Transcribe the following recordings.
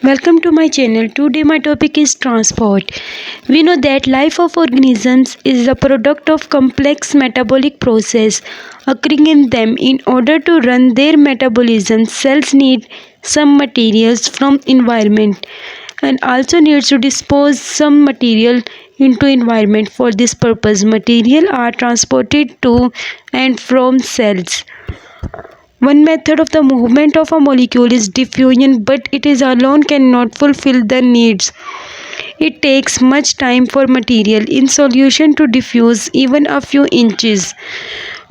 Welcome to my channel. Today my topic is transport. We know that life of organisms is a product of complex metabolic process occurring in them. In order to run their metabolism, cells need some materials from environment and also needs to dispose some material into environment. For this purpose, material are transported to and from cells. One method of the movement of a molecule is diffusion, but it is alone cannot fulfill the needs. It takes much time for material in solution to diffuse even a few inches.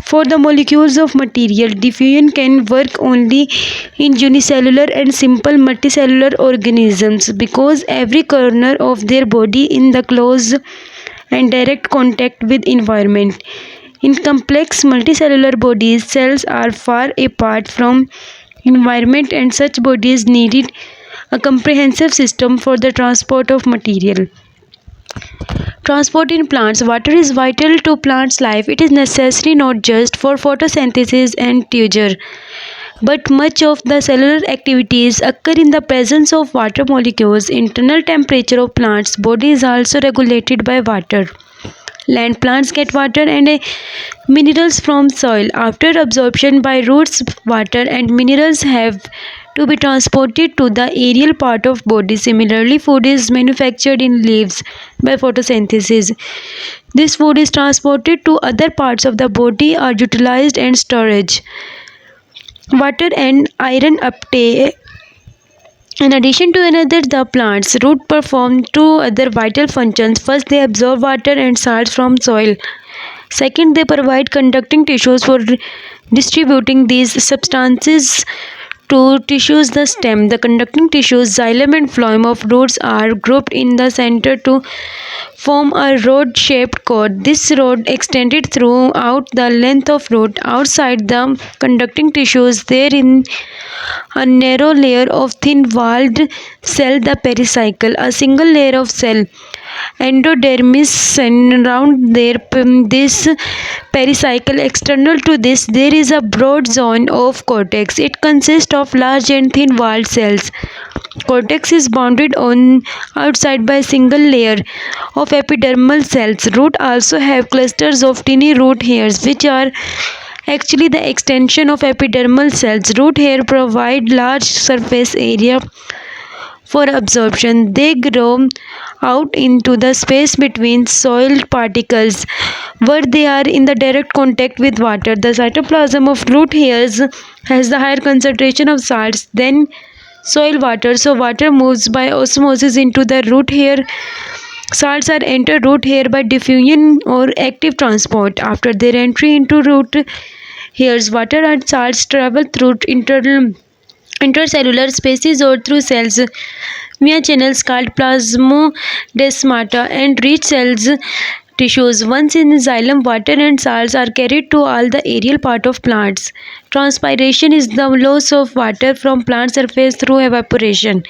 For the molecules of material, diffusion can work only in unicellular and simple multicellular organisms because every corner of their body in the close and direct contact with environment. In complex multicellular bodies, cells are far apart from environment and such bodies needed a comprehensive system for the transport of material. Transport in plants. Water is vital to plants' life. It is necessary not just for photosynthesis and turgor, but much of the cellular activities occur in the presence of water molecules. Internal temperature of plants' body is also regulated by water. Land plants get water and minerals from soil. After absorption by roots, water and minerals have to be transported to the aerial part of body. Similarly, food is manufactured in leaves by photosynthesis. This food is transported to other parts of the body or utilized and storage. Water and iron uptake. In addition to another, the plant's root perform two other vital functions. First, they absorb water and salts from soil. Second, they provide conducting tissues for distributing these substances to tissues. The stem, the conducting tissues, xylem and phloem of roots are grouped in the center to form a rod-shaped cord. This rod extended throughout the length of root. Outside the conducting tissues, there in a narrow layer of thin-walled cell, the pericycle, a single layer of cell, endodermis, and around this pericycle, external to this, there is a broad zone of cortex. It consists of large and thin-walled cells. Cortex is bounded on outside by a single layer of epidermal cells. Root also have clusters of tiny root hairs, which are actually the extension of epidermal cells. Root hair provide large surface area for absorption. They grow out into the space between soil particles where they are in the direct contact with water. The cytoplasm of root hairs has the higher concentration of salts than soil water, so water moves by osmosis into the root hair. Salts are entered root hair by diffusion or active transport. After their entry into root hairs, water and salts travel through intercellular spaces or through cells via channels called plasmodesmata and reach cells tissues. Once in xylem, water and salts are carried to all the aerial part of plants. Transpiration is the loss of water from plant surface through evaporation.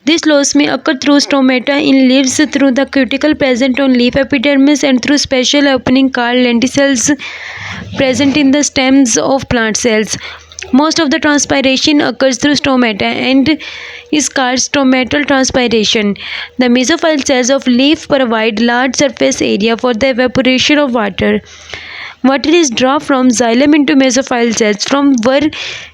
This loss may occur through stomata in leaves, through the cuticle present on leaf epidermis, and through special opening called lenticels present in the stems of plant cells. Most of the transpiration occurs through stomata and is called stomatal transpiration. The mesophyll cells of leaf provide large surface area for the evaporation of water. Water is drawn from xylem into mesophyll cells, from where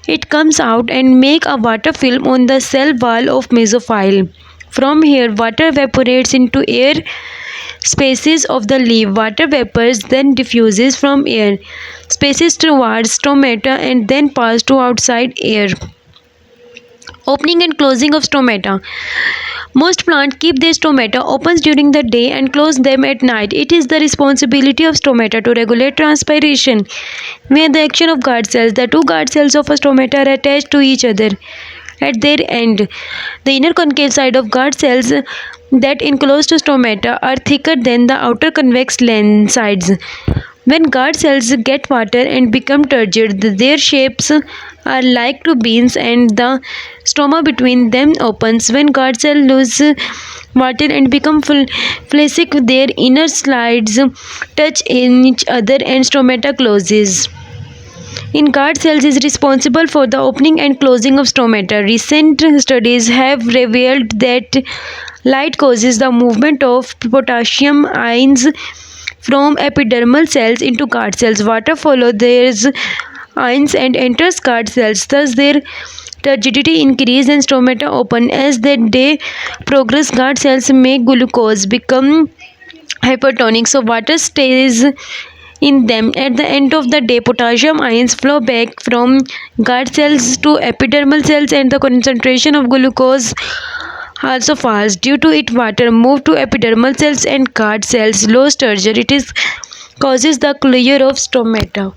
it comes out and make a water film on the cell wall of mesophyll. From here, water evaporates into air spaces of the leaf. Water vapors then diffuses from air spaces towards stomata and then pass to outside air. Opening and closing of stomata. Most plants keep their stomata open during the day and close them at night. It is the responsibility of stomata to regulate transpiration via the action of guard cells. The two guard cells of a stomata are attached to each other at their end. The inner concave side of guard cells that enclose to stomata are thicker than the outer convex lens sides. When guard cells get water and become turgid, their shapes are like to beans and the stoma between them opens. When guard cells lose water and become flaccid, their inner slides touch each other and stomata closes. in guard cells is responsible for the opening and closing of stomata. Recent studies have revealed that light causes the movement of potassium ions from epidermal cells into guard cells. Water follows these ions and enters guard cells. Thus, their turgidity increases and stomata open. As the day progresses, guard cells make glucose become hypertonic, so water stays in them. At the end of the day, potassium ions flow back from guard cells to epidermal cells, and the concentration of glucose also falls. Due to it, water moves to epidermal cells and guard cells. Low turgor, it is causes the closure of stomata.